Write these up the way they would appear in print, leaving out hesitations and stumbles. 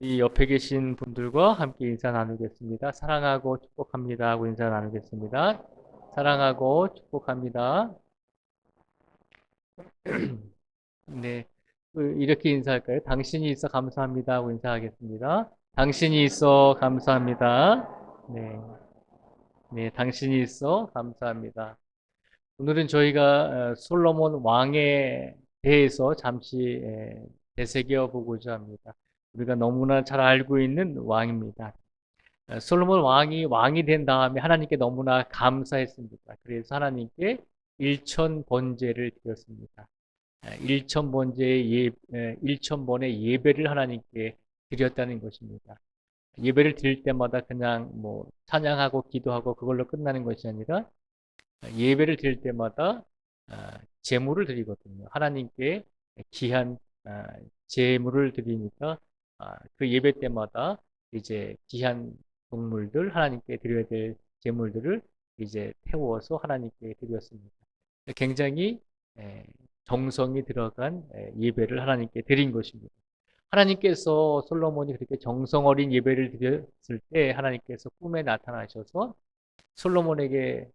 이 옆에 계신 분들과 함께 인사 나누겠습니다. 사랑하고 축복합니다 하고 인사 나누겠습니다. 사랑하고 축복합니다. 네, 이렇게 인사할까요? 당신이 있어 감사합니다 하고 인사하겠습니다. 당신이 있어 감사합니다. 네, 네, 당신이 있어 감사합니다. 오늘은 저희가 솔로몬 왕에 대해서 잠시 되새겨 보고자 합니다. 우리가 너무나 잘 알고 있는 왕입니다. 솔로몬 왕이 된 다음에 하나님께 너무나 감사했습니다. 그래서 하나님께 일천 번제를 드렸습니다. 일천 번의 예배를 하나님께 드렸다는 것입니다. 예배를 드릴 때마다 그냥 뭐 찬양하고 기도하고 그걸로 끝나는 것이 아니라 예배를 드릴 때마다 제물을 드리거든요. 하나님께 귀한 제물을 드리니까 그 예배 때마다 이제 귀한 동물들 하나님께 드려야 될 제물들을 이제 태워서 하나님께 드렸습니다. 굉장히 정성이 들어간 예배를 하나님께 드린 것입니다. 하나님께서 솔로몬이 그렇게 정성 어린 예배를 드렸을 때 하나님께서 꿈에 나타나셔서 솔로몬에게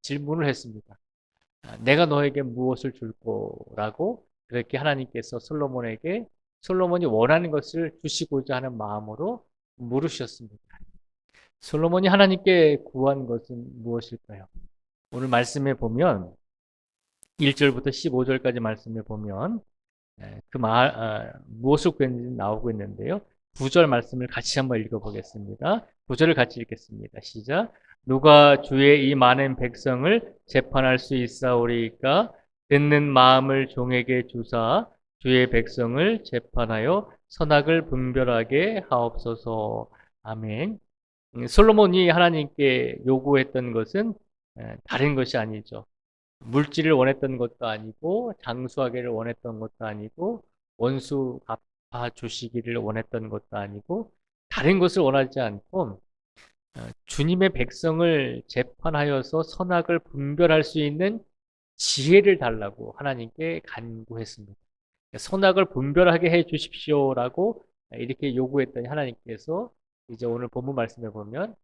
질문을 했습니다. 내가 너에게 무엇을 줄 거라고 그렇게 하나님께서 솔로몬이 원하는 것을 주시고자 하는 마음으로 물으셨습니다. 솔로몬이 하나님께 구한 것은 무엇일까요? 오늘 말씀에 보면 1절부터 15절까지 말씀에 보면 무엇을 구했는지 나오고 있는데요. 9절 말씀을 같이 한번 읽어보겠습니다. 9절을 같이 읽겠습니다. 시작. 누가 주의 이 많은 백성을 재판할 수 있사오리이까? 듣는 마음을 종에게 주사 주의 백성을 재판하여 선악을 분별하게 하옵소서. 아멘. 솔로몬이 하나님께 요구했던 것은 다른 것이 아니죠. 물질을 원했던 것도 아니고 장수하기를 원했던 것도 아니고 원수 갚아 주시기를 원했던 것도 아니고 다른 것을 원하지 않고 주님의 백성을 재판하여서 선악을 분별할 수 있는 지혜를 달라고 하나님께 간구했습니다. 선악을 분별하게 해 주십시오라고 이렇게 요구했더니 하나님께서 이제 오늘 본문 말씀에 보면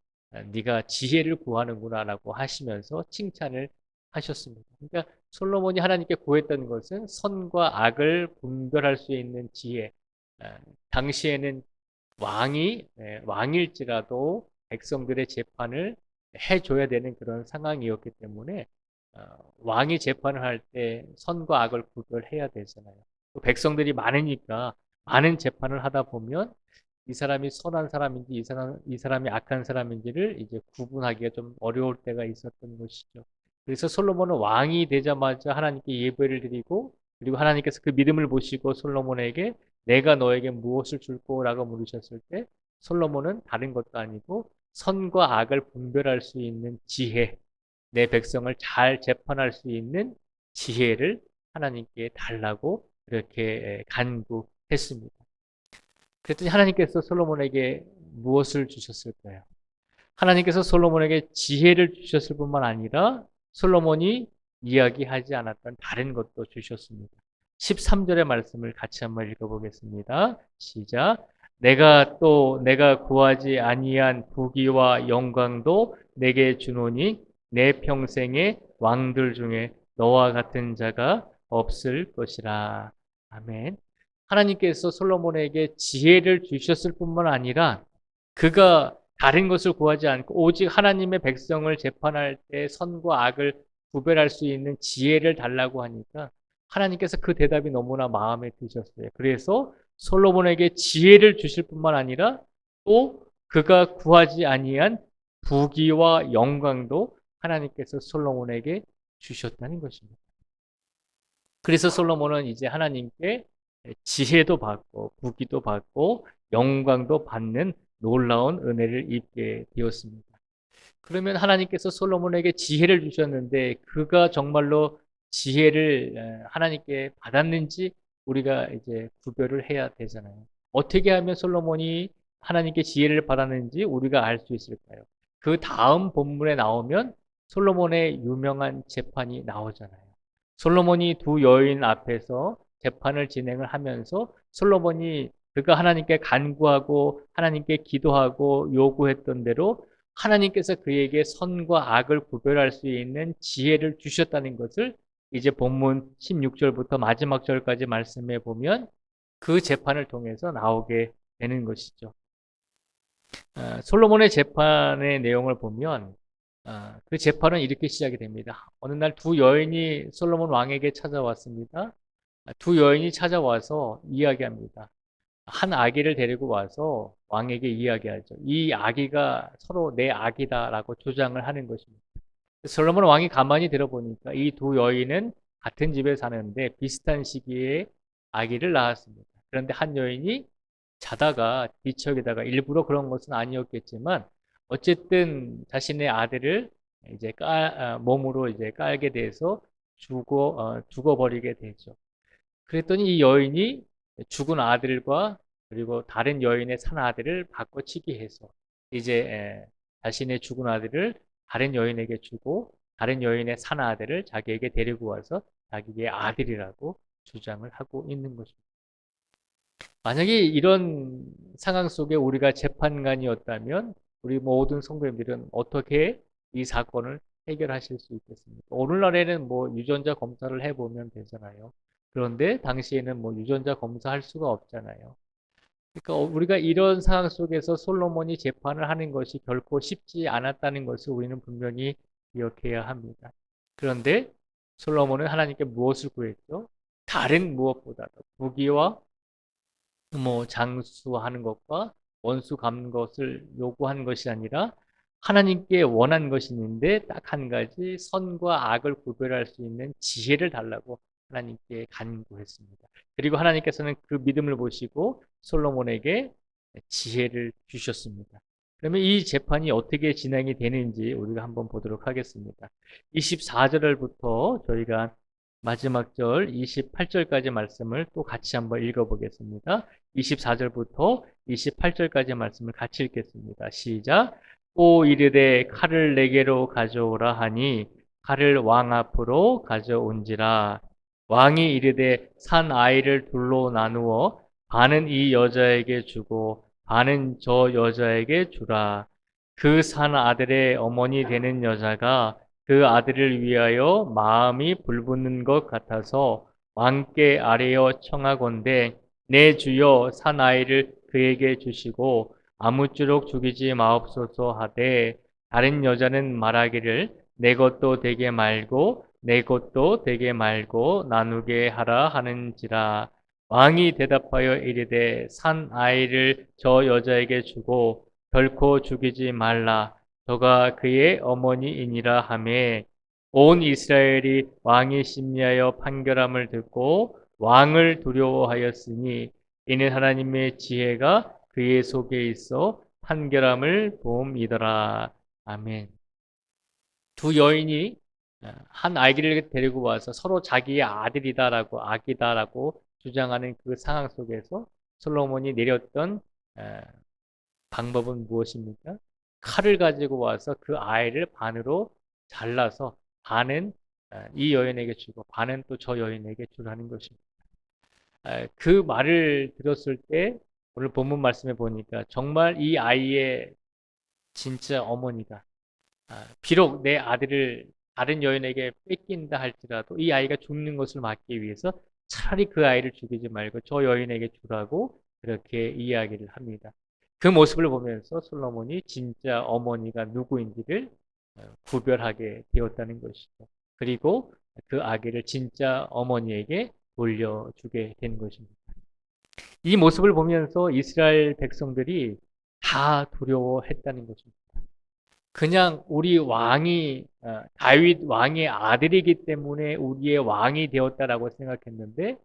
네가 지혜를 구하는구나라고 하시면서 칭찬을 하셨습니다. 그러니까 솔로몬이 하나님께 구했던 것은 선과 악을 분별할 수 있는 지혜. 당시에는 왕일지라도 백성들의 재판을 해줘야 되는 그런 상황이었기 때문에 왕이 재판을 할 때 선과 악을 구별해야 되잖아요. 또 백성들이 많으니까 많은 재판을 하다 보면 이 사람이 선한 사람인지 이 사람이 악한 사람인지를 이제 구분하기가 좀 어려울 때가 있었던 것이죠. 그래서 솔로몬은 왕이 되자마자 하나님께 예배를 드리고 그리고 하나님께서 그 믿음을 보시고 솔로몬에게 내가 너에게 무엇을 줄 거라고 물으셨을 때 솔로몬은 다른 것도 아니고 선과 악을 분별할 수 있는 지혜, 내 백성을 잘 재판할 수 있는 지혜를 하나님께 달라고 이렇게 간구했습니다. 그랬더니 하나님께서 솔로몬에게 무엇을 주셨을까요? 하나님께서 솔로몬에게 지혜를 주셨을 뿐만 아니라 솔로몬이 이야기하지 않았던 다른 것도 주셨습니다. 13절의 말씀을 같이 한번 읽어보겠습니다. 시작. 내가 구하지 아니한 부귀와 영광도 내게 주노니 내 평생의 왕들 중에 너와 같은 자가 없을 것이라. 아멘. 하나님께서 솔로몬에게 지혜를 주셨을 뿐만 아니라 그가 다른 것을 구하지 않고 오직 하나님의 백성을 재판할 때 선과 악을 구별할 수 있는 지혜를 달라고 하니까 하나님께서 그 대답이 너무나 마음에 드셨어요. 그래서 솔로몬에게 지혜를 주실 뿐만 아니라 또 그가 구하지 아니한 부귀와 영광도 하나님께서 솔로몬에게 주셨다는 것입니다. 그래서 솔로몬은 이제 하나님께 지혜도 받고 부귀도 받고 영광도 받는 놀라운 은혜를 입게 되었습니다. 그러면 하나님께서 솔로몬에게 지혜를 주셨는데 그가 정말로 지혜를 하나님께 받았는지 우리가 이제 구별을 해야 되잖아요. 어떻게 하면 솔로몬이 하나님께 지혜를 받았는지 우리가 알 수 있을까요? 그 다음 본문에 나오면 솔로몬의 유명한 재판이 나오잖아요. 솔로몬이 두 여인 앞에서 재판을 진행을 하면서 솔로몬이 그가 하나님께 간구하고 하나님께 기도하고 요구했던 대로 하나님께서 그에게 선과 악을 구별할 수 있는 지혜를 주셨다는 것을 이제 본문 16절부터 마지막 절까지 말씀해 보면 그 재판을 통해서 나오게 되는 것이죠. 솔로몬의 재판의 내용을 보면 그 재판은 이렇게 시작이 됩니다. 어느 날 두 여인이 솔로몬 왕에게 찾아왔습니다. 두 여인이 찾아와서 이야기합니다. 한 아기를 데리고 와서 왕에게 이야기하죠. 이 아기가 서로 내 아기다라고 주장을 하는 것입니다. 솔로몬 왕이 가만히 들어보니까 이 두 여인은 같은 집에 사는데 비슷한 시기에 아기를 낳았습니다. 그런데 한 여인이 자다가 뒤척이다가 일부러 그런 것은 아니었겠지만 어쨌든 자신의 아들을 이제 몸으로 이제 깔게 돼서 죽어버리게 되죠. 그랬더니 이 여인이 죽은 아들과 그리고 다른 여인의 산 아들을 바꿔치기 해서 이제 자신의 죽은 아들을 다른 여인에게 주고 다른 여인의 산 아들을 자기에게 데리고 와서 자기의 아들이라고 주장을 하고 있는 것입니다. 만약에 이런 상황 속에 우리가 재판관이었다면 우리 모든 성도님들은 어떻게 이 사건을 해결하실 수 있겠습니까? 오늘날에는 뭐 유전자 검사를 해보면 되잖아요. 그런데 당시에는 뭐 유전자 검사할 수가 없잖아요. 그러니까 우리가 이런 상황 속에서 솔로몬이 재판을 하는 것이 결코 쉽지 않았다는 것을 우리는 분명히 기억해야 합니다. 그런데 솔로몬은 하나님께 무엇을 구했죠? 다른 무엇보다도 부귀와 뭐 장수하는 것과 원수 갚는 것을 요구한 것이 아니라 하나님께 원한 것이 있는데 딱 한 가지 선과 악을 구별할 수 있는 지혜를 달라고 하나님께 간구했습니다. 그리고 하나님께서는 그 믿음을 보시고 솔로몬에게 지혜를 주셨습니다. 그러면 이 재판이 어떻게 진행이 되는지 우리가 한번 보도록 하겠습니다. 24절부터 저희가 마지막 절 28절까지 말씀을 또 같이 한번 읽어보겠습니다. 24절부터 28절까지 말씀을 같이 읽겠습니다. 시작. 또 이르되 칼을 내게로 가져오라 하니 칼을 왕 앞으로 가져온지라. 왕이 이르되 산 아이를 둘로 나누어 반은 이 여자에게 주고 반은 저 여자에게 주라. 그 산 아들의 어머니 되는 여자가 그 아들을 위하여 마음이 불붙는 것 같아서 왕께 아뢰어 청하건대 내 주여 산 아이를 그에게 주시고 아무쪼록 죽이지 마옵소서 하되 다른 여자는 말하기를 내 것도 되게 말고 내 것도 되게 말고 나누게 하라 하는지라. 왕이 대답하여 이르되 산 아이를 저 여자에게 주고 결코 죽이지 말라. 저가 그의 어머니이니라 하매 온 이스라엘이 왕이 심리하여 판결함을 듣고 왕을 두려워하였으니 이는 하나님의 지혜가 그의 속에 있어 판결함을 보음이더라. 아멘. 두 여인이 한 아기를 데리고 와서 서로 자기의 아들이다라고 아기다라고 주장하는 그 상황 속에서 솔로몬이 내렸던 방법은 무엇입니까? 칼을 가지고 와서 그 아이를 반으로 잘라서 반은 이 여인에게 주고 반은 또 저 여인에게 주라는 것입니다. 그 말을 들었을 때 오늘 본문 말씀에 보니까 정말 이 아이의 진짜 어머니가 비록 내 아들을 다른 여인에게 뺏긴다 할지라도 이 아이가 죽는 것을 막기 위해서 차라리 그 아이를 죽이지 말고 저 여인에게 주라고 그렇게 이야기를 합니다. 그 모습을 보면서 솔로몬이 진짜 어머니가 누구인지를 구별하게 되었다는 것이죠. 그리고 그 아기를 진짜 어머니에게 돌려주게 된 것입니다. 이 모습을 보면서 이스라엘 백성들이 다 두려워했다는 것입니다. 그냥 우리 왕이 다윗 왕의 아들이기 때문에 우리의 왕이 되었다라고 생각했는데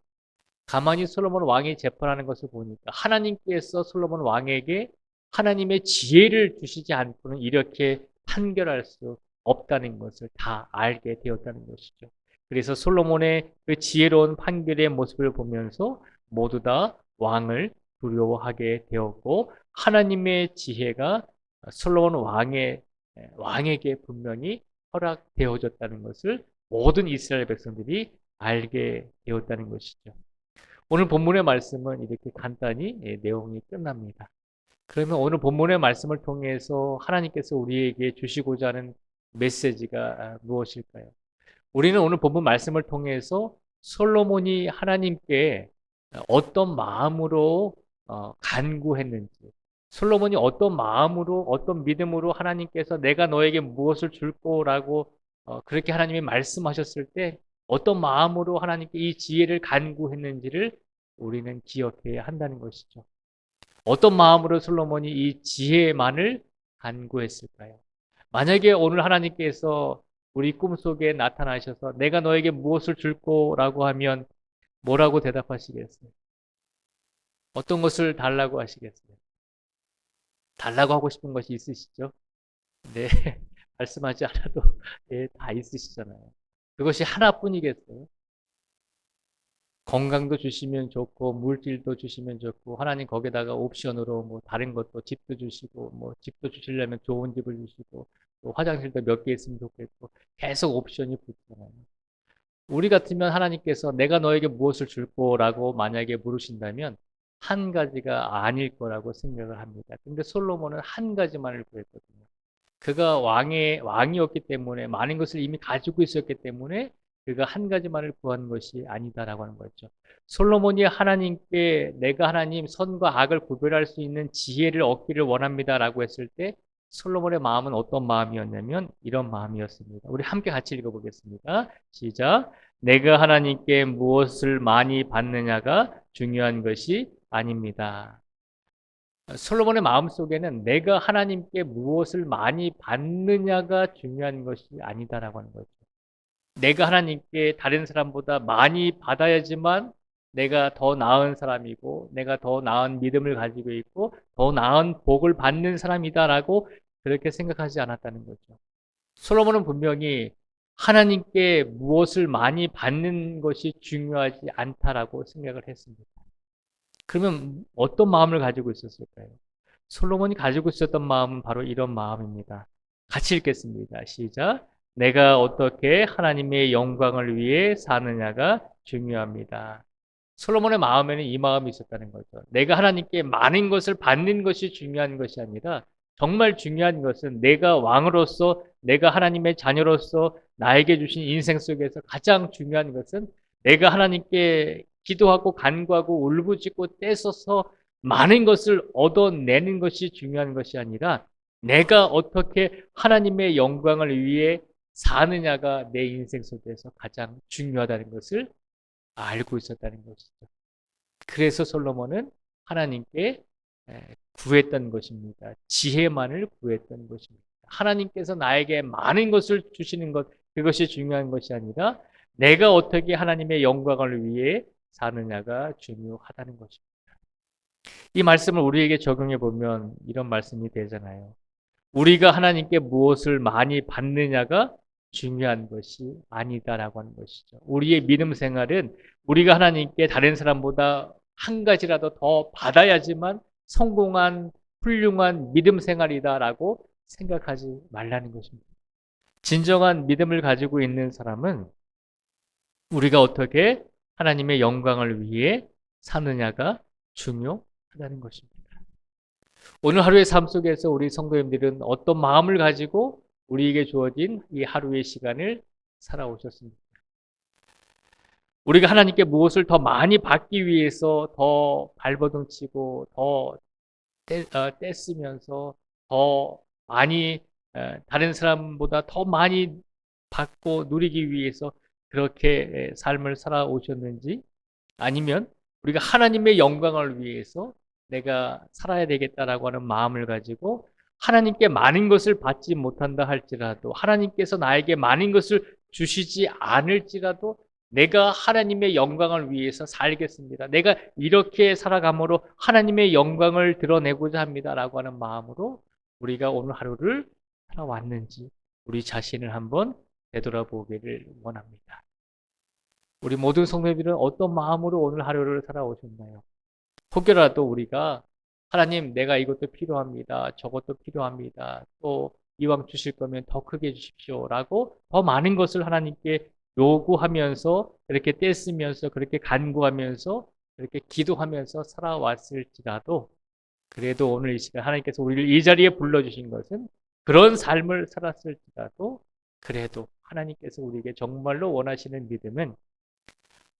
가만히 솔로몬 왕이 재판하는 것을 보니까 하나님께서 솔로몬 왕에게 하나님의 지혜를 주시지 않고는 이렇게 판결할 수 없다는 것을 다 알게 되었다는 것이죠. 그래서 솔로몬의 그 지혜로운 판결의 모습을 보면서 모두 다 왕을 두려워하게 되었고 하나님의 지혜가 솔로몬 왕에게 분명히 허락되어졌다는 것을 모든 이스라엘 백성들이 알게 되었다는 것이죠. 오늘 본문의 말씀은 이렇게 간단히 내용이 끝납니다. 그러면 오늘 본문의 말씀을 통해서 하나님께서 우리에게 주시고자 하는 메시지가 무엇일까요? 우리는 오늘 본문 말씀을 통해서 솔로몬이 하나님께 어떤 마음으로 간구했는지, 솔로몬이 어떤 마음으로, 어떤 믿음으로 하나님께서 내가 너에게 무엇을 줄 거라고 그렇게 하나님이 말씀하셨을 때 어떤 마음으로 하나님께 이 지혜를 간구했는지를 우리는 기억해야 한다는 것이죠. 어떤 마음으로 솔로몬이 이 지혜만을 간구했을까요? 만약에 오늘 하나님께서 우리 꿈속에 나타나셔서 내가 너에게 무엇을 줄 거라고 하면 뭐라고 대답하시겠어요? 어떤 것을 달라고 하시겠어요? 달라고 하고 싶은 것이 있으시죠? 네, 말씀하지 않아도 네, 다 있으시잖아요. 그것이 하나뿐이겠어요? 건강도 주시면 좋고 물질도 주시면 좋고 하나님 거기다가 옵션으로 뭐 다른 것도 집도 주시고 뭐 집도 주시려면 좋은 집을 주시고 또 화장실도 몇 개 있으면 좋겠고 계속 옵션이 붙잖아요. 우리 같으면 하나님께서 내가 너에게 무엇을 줄 거라고 만약에 물으신다면 한 가지가 아닐 거라고 생각을 합니다. 근데 솔로몬은 한 가지만을 구했거든요. 그가 왕이었기 때문에 많은 것을 이미 가지고 있었기 때문에 그가 한 가지만을 구한 것이 아니다라고 하는 거죠. 솔로몬이 하나님께 내가 하나님 선과 악을 구별할 수 있는 지혜를 얻기를 원합니다라고 했을 때 솔로몬의 마음은 어떤 마음이었냐면 이런 마음이었습니다. 우리 함께 같이 읽어보겠습니다. 시작. 내가 하나님께 무엇을 많이 받느냐가 중요한 것이 아닙니다. 솔로몬의 마음속에는 내가 하나님께 무엇을 많이 받느냐가 중요한 것이 아니다라고 하는 거죠. 내가 하나님께 다른 사람보다 많이 받아야지만 내가 더 나은 사람이고 내가 더 나은 믿음을 가지고 있고 더 나은 복을 받는 사람이다라고 그렇게 생각하지 않았다는 거죠. 솔로몬은 분명히 하나님께 무엇을 많이 받는 것이 중요하지 않다라고 생각을 했습니다. 그러면 어떤 마음을 가지고 있었을까요? 솔로몬이 가지고 있었던 마음은 바로 이런 마음입니다. 같이 읽겠습니다. 시작. 내가 어떻게 하나님의 영광을 위해 사느냐가 중요합니다. 솔로몬의 마음에는 이 마음이 있었다는 거죠. 내가 하나님께 많은 것을 받는 것이 중요한 것이 아니라 정말 중요한 것은 내가 왕으로서 내가 하나님의 자녀로서 나에게 주신 인생 속에서 가장 중요한 것은 내가 하나님께 기도하고 간구하고 울부짖고 떼써서 많은 것을 얻어내는 것이 중요한 것이 아니라 내가 어떻게 하나님의 영광을 위해 사느냐가 내 인생 속에서 가장 중요하다는 것을 알고 있었다는 것이죠. 그래서 솔로몬은 하나님께 구했던 것입니다. 지혜만을 구했던 것입니다. 하나님께서 나에게 많은 것을 주시는 것, 그것이 중요한 것이 아니라 내가 어떻게 하나님의 영광을 위해 사느냐가 중요하다는 것입니다. 이 말씀을 우리에게 적용해 보면 이런 말씀이 되잖아요. 우리가 하나님께 무엇을 많이 받느냐가 중요한 것이 아니다라고 하는 것이죠. 우리의 믿음 생활은 우리가 하나님께 다른 사람보다 한 가지라도 더 받아야지만 성공한 훌륭한 믿음 생활이다라고 생각하지 말라는 것입니다. 진정한 믿음을 가지고 있는 사람은 우리가 어떻게 하나님의 영광을 위해 사느냐가 중요하다는 것입니다. 오늘 하루의 삶 속에서 우리 성도님들은 어떤 마음을 가지고 우리에게 주어진 이 하루의 시간을 살아오셨습니까? 우리가 하나님께 무엇을 더 많이 받기 위해서 더 발버둥 치고 더 떼쓰면서 더 많이 다른 사람보다 더 많이 받고 누리기 위해서 그렇게 삶을 살아오셨는지 아니면 우리가 하나님의 영광을 위해서 내가 살아야 되겠다라고 하는 마음을 가지고 하나님께 많은 것을 받지 못한다 할지라도 하나님께서 나에게 많은 것을 주시지 않을지라도 내가 하나님의 영광을 위해서 살겠습니다. 내가 이렇게 살아감으로 하나님의 영광을 드러내고자 합니다라고 하는 마음으로 우리가 오늘 하루를 살아왔는지 우리 자신을 한번 되돌아보기를 원합니다. 우리 모든 성도님들은 어떤 마음으로 오늘 하루를 살아오셨나요? 혹여라도 우리가 하나님 내가 이것도 필요합니다. 저것도 필요합니다. 또 이왕 주실 거면 더 크게 주십시오. 라고 더 많은 것을 하나님께 요구하면서 그렇게 떼쓰면서 그렇게 간구하면서 그렇게 기도하면서 살아왔을지라도 그래도 오늘 이 시간 하나님께서 우리를 이 자리에 불러주신 것은 그런 삶을 살았을지라도 그래도 하나님께서 우리에게 정말로 원하시는 믿음은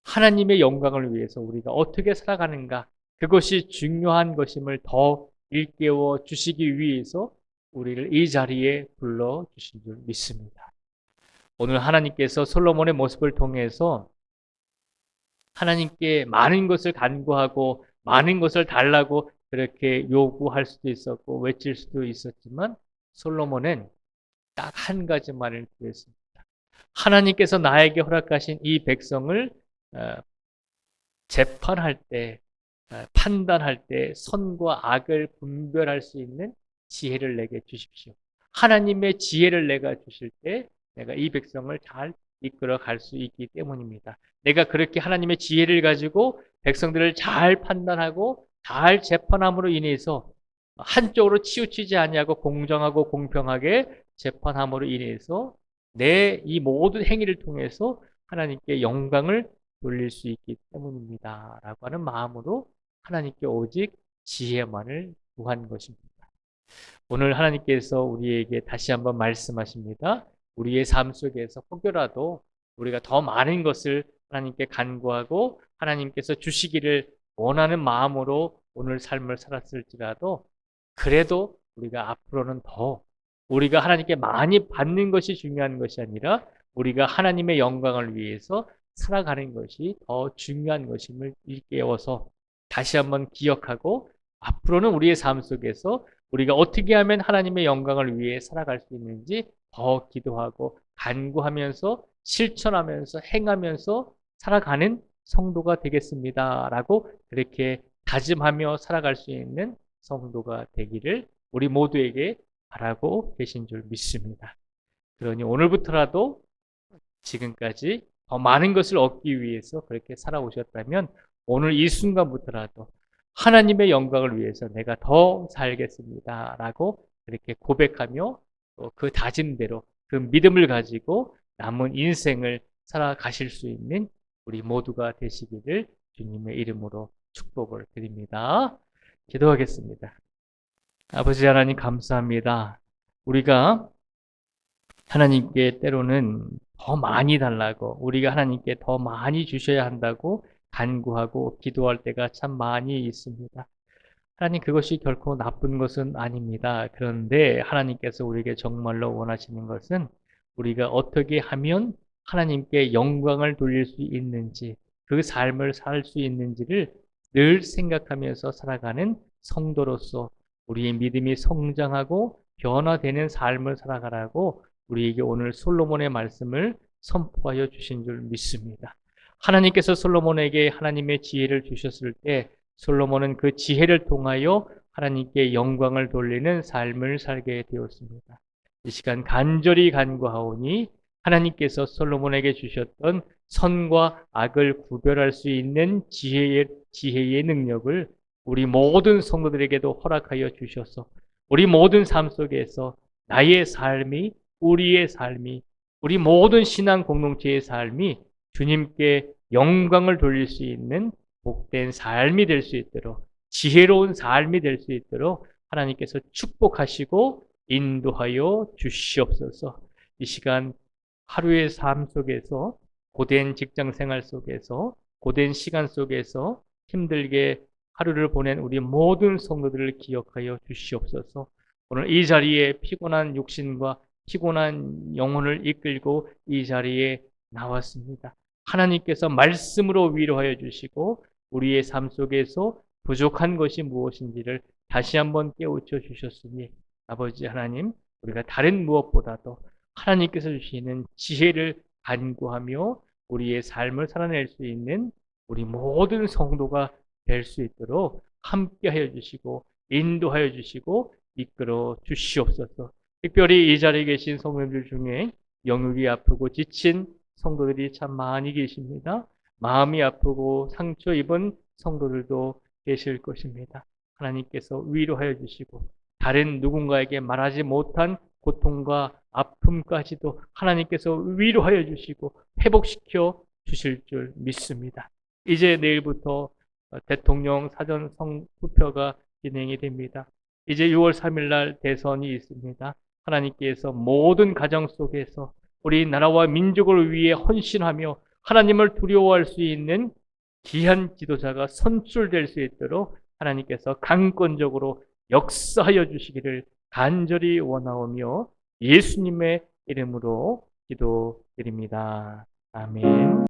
하나님의 영광을 위해서 우리가 어떻게 살아가는가, 그것이 중요한 것임을 더 일깨워 주시기 위해서 우리를 이 자리에 불러주신 줄 믿습니다. 오늘 하나님께서 솔로몬의 모습을 통해서 하나님께 많은 것을 간구하고 많은 것을 달라고 그렇게 요구할 수도 있었고 외칠 수도 있었지만 솔로몬은 딱 한 가지만을 구했습니다. 하나님께서 나에게 허락하신 이 백성을 재판할 때, 판단할 때 선과 악을 분별할 수 있는 지혜를 내게 주십시오. 하나님의 지혜를 내가 주실 때 내가 이 백성을 잘 이끌어 갈 수 있기 때문입니다. 내가 그렇게 하나님의 지혜를 가지고 백성들을 잘 판단하고 잘 재판함으로 인해서 한쪽으로 치우치지 아니하고 공정하고 공평하게 재판함으로 인해서 내 이 모든 행위를 통해서 하나님께 영광을 돌릴 수 있기 때문입니다. 라고 하는 마음으로 하나님께 오직 지혜만을 구한 것입니다. 오늘 하나님께서 우리에게 다시 한번 말씀하십니다. 우리의 삶 속에서 혹여라도 우리가 더 많은 것을 하나님께 간구하고 하나님께서 주시기를 원하는 마음으로 오늘 삶을 살았을지라도 그래도 우리가 앞으로는 더 우리가 하나님께 많이 받는 것이 중요한 것이 아니라 우리가 하나님의 영광을 위해서 살아가는 것이 더 중요한 것임을 일깨워서 다시 한번 기억하고 앞으로는 우리의 삶 속에서 우리가 어떻게 하면 하나님의 영광을 위해 살아갈 수 있는지 더 기도하고 간구하면서 실천하면서 행하면서 살아가는 성도가 되겠습니다. 라고 그렇게 다짐하며 살아갈 수 있는 성도가 되기를 우리 모두에게 바라고 계신 줄 믿습니다. 그러니 오늘부터라도 지금까지 더 많은 것을 얻기 위해서 그렇게 살아오셨다면 오늘 이 순간부터라도 하나님의 영광을 위해서 내가 더 살겠습니다. 라고 그렇게 고백하며 또 그 다짐대로 그 믿음을 가지고 남은 인생을 살아가실 수 있는 우리 모두가 되시기를 주님의 이름으로 축복을 드립니다. 기도하겠습니다. 아버지 하나님 감사합니다. 우리가 하나님께 때로는 더 많이 달라고 우리가 하나님께 더 많이 주셔야 한다고 간구하고 기도할 때가 참 많이 있습니다. 하나님 그것이 결코 나쁜 것은 아닙니다. 그런데 하나님께서 우리에게 정말로 원하시는 것은 우리가 어떻게 하면 하나님께 영광을 돌릴 수 있는지 그 삶을 살 수 있는지를 늘 생각하면서 살아가는 성도로서 우리의 믿음이 성장하고 변화되는 삶을 살아가라고 우리에게 오늘 솔로몬의 말씀을 선포하여 주신 줄 믿습니다. 하나님께서 솔로몬에게 하나님의 지혜를 주셨을 때 솔로몬은 그 지혜를 통하여 하나님께 영광을 돌리는 삶을 살게 되었습니다. 이 시간 간절히 간구하오니 하나님께서 솔로몬에게 주셨던 선과 악을 구별할 수 있는 지혜의 능력을 우리 모든 성도들에게도 허락하여 주셔서 우리 모든 삶 속에서 나의 삶이 우리의 삶이 우리 모든 신앙 공동체의 삶이 주님께 영광을 돌릴 수 있는 복된 삶이 될 수 있도록 지혜로운 삶이 될 수 있도록 하나님께서 축복하시고 인도하여 주시옵소서. 이 시간 하루의 삶 속에서 고된 직장 생활 속에서 고된 시간 속에서 힘들게 하루를 보낸 우리 모든 성도들을 기억하여 주시옵소서. 오늘 이 자리에 피곤한 육신과 피곤한 영혼을 이끌고 이 자리에 나왔습니다. 하나님께서 말씀으로 위로하여 주시고 우리의 삶 속에서 부족한 것이 무엇인지를 다시 한번 깨우쳐 주셨으니 아버지 하나님 우리가 다른 무엇보다도 하나님께서 주시는 지혜를 간구하며 우리의 삶을 살아낼 수 있는 우리 모든 성도가 될 수 있도록 함께하여 주시고 인도하여 주시고 이끌어 주시옵소서. 특별히 이 자리에 계신 성도들 중에 영육이 아프고 지친 성도들이 참 많이 계십니다. 마음이 아프고 상처 입은 성도들도 계실 것입니다. 하나님께서 위로하여 주시고 다른 누군가에게 말하지 못한 고통과 아픔까지도 하나님께서 위로하여 주시고 회복시켜 주실 줄 믿습니다. 이제 내일부터 대통령 사전 투표가 진행이 됩니다. 이제 6월 3일 날 대선이 있습니다. 하나님께서 모든 가정 속에서 우리 나라와 민족을 위해 헌신하며 하나님을 두려워할 수 있는 귀한 지도자가 선출될 수 있도록 하나님께서 강권적으로 역사하여 주시기를 간절히 원하오며 예수님의 이름으로 기도드립니다. 아멘.